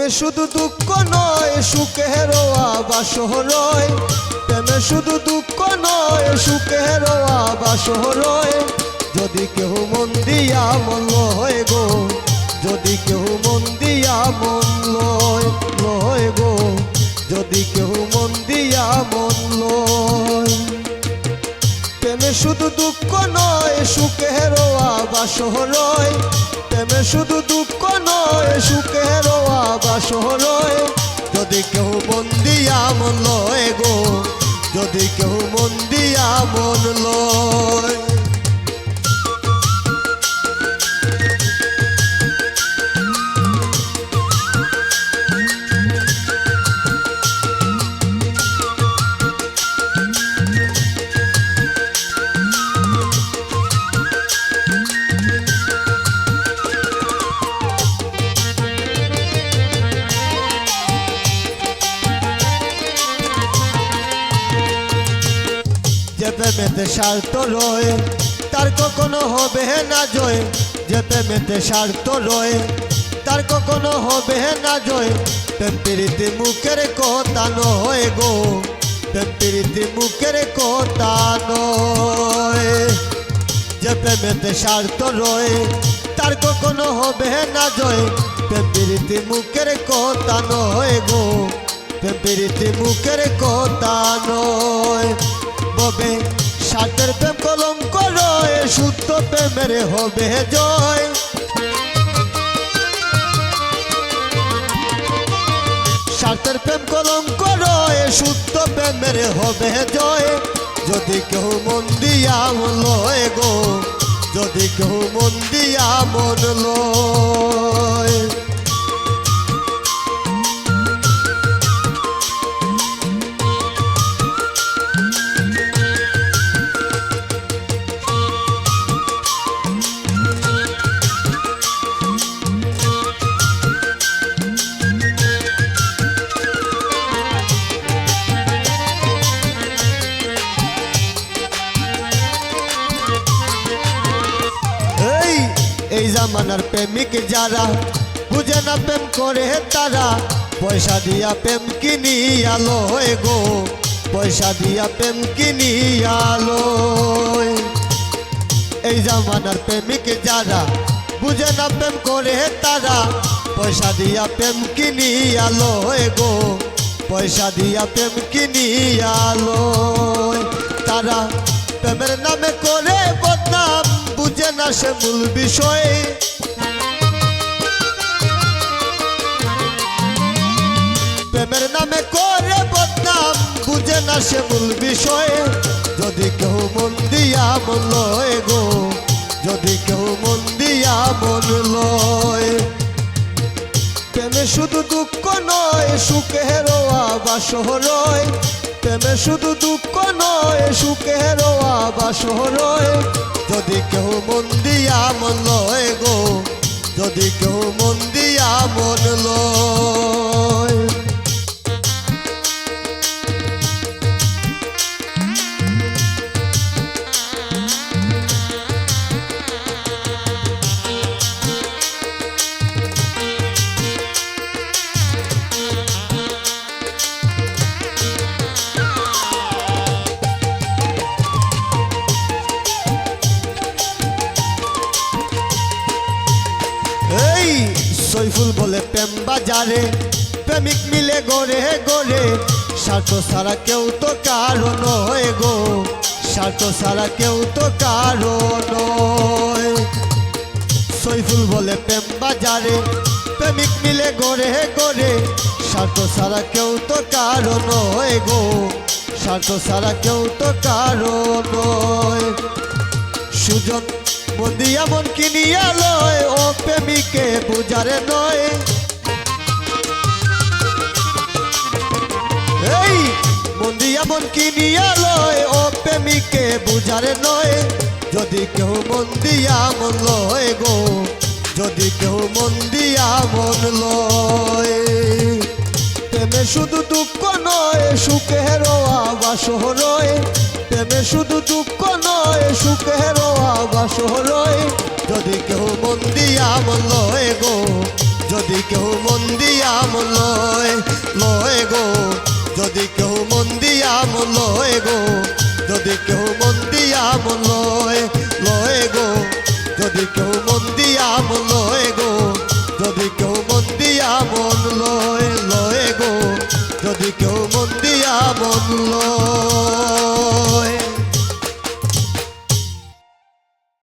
প্রেমে শুধু দুঃখ নয় সুখেরও আবাস রয়, প্রেমে শুধু দুঃখ নয় সুখেরও আবাস রয়। যদি কেউ মন দিয়া মন লয় গো, যদি কেউ মন দিয়া মন লয় গো, যদি কেউ মন দিয়া মন লয়। প্রেমে শুধু দুঃখ নয় সুখেরও আবাস রয়, প্রেমে শুধু দুঃখ নয় সুখেরও আবাস রয়। যদি কেউ মন দিয়া মন লয় গো, যদি কেউ মন দিয়া মন লয়। যে প্রেমেতে স্বার্থ রয় তার কখনো হবে না জয়, যে প্রেমেতে স্বার্থ রয় তার কখনো হবে না জয়। প্রেম প্রীতি মুখের কথা নয় গো, প্রেম প্রীতি মুখের কথা নয়। যে প্রেমেতে স্বার্থ রয় তার কখনো হবে না জয়, প্রেম প্রীতি মুখের কথা নয় গো, প্রেম প্রীতি মুখের কথা নয়। ববে স্বার্থের প্রেম কলঙ্ক রয়, শুদ্ধ প্রেমের হবে জয়। স্বার্থের প্রেম কলঙ্ক রয়, শুদ্ধ প্রেমের হবে জয়। যদি কেউ মন দিয়া মন লয় গো, যদি কেউ মন দিয়া মন লয়। এই জামানার প্রেমিক যারা বুঝে না প্রেম করে তারা, পয়সা দিয়া প্রেম কিনি আলো গো, পয়সা দিয়া প্রেম কিনি আলো। এই জামানার প্রেমিক যারা বুঝে না প্রেম করে তারা, পয়সা দিয়া প্রেম কিনি আলো গো, পয়সা দিয়া প্রেম কিনি আলো। তারা প্রেমের নামে করে বদনাম, বুঝে না সে মূল বিষয়। প্রেমের নামে করে বদনাম, বুঝে না সে মূল বিষয়। যদি কেউ মন দিয়া মন লয় গো, যদি কেউ মন দিয়া মন লয়। প্রেমে শুধু দুঃখ নয় সুখেরও আবাস রয়, প্রেমে শুধু দুঃখ নয় সুখেরও আবাস রয়। যদি কেউ মন দিয়া মন লয় গো, যদি কেউ মন দিয়া মন লয়। সইফুল বলে প্রেম বাজারে প্রেমিক মিলে গড়ে গড়ে, স্বার্থ ছাড়া কেউ তো কারো নয় গো, স্বার্থ ছাড়া কেউ তো কারো নয়। সইফুল বলে প্রেম বাজারে প্রেমিক মিলে গড়ে গড়ে, স্বার্থ ছাড়া কেউ তো কারো নয় গো, স্বার্থ ছাড়া কেউ তো কারো নয়। সুজন মন দিয়া মন কিনিয়া লয়, ও প্রেমিকে বুঝারে নয়। এই মন দিয়া মন কিনিয়া লয়, ও প্রেমিকে বুঝারে নয়। যদি কেউ মন দিয়া মন লয় গো, যদি কেউ মন দিয়া মন লয়। প্রেমে শুধু দুঃখ নয় সুখেরও আবাস রয়, প্রেমে শুধু দুঃখ নয় সুখেরও আবাস রয়। যদি কেউ মন দিয়া মন লয় গো, যদি যদি কেউ মন দিয়া মন লয় লয় গো, যদি কেউ মন দিয়া মন লয় গো, যদি কেউ মন দিয়া মন লয় লয় গো, যদি কেউ মন দিয়া মন লয়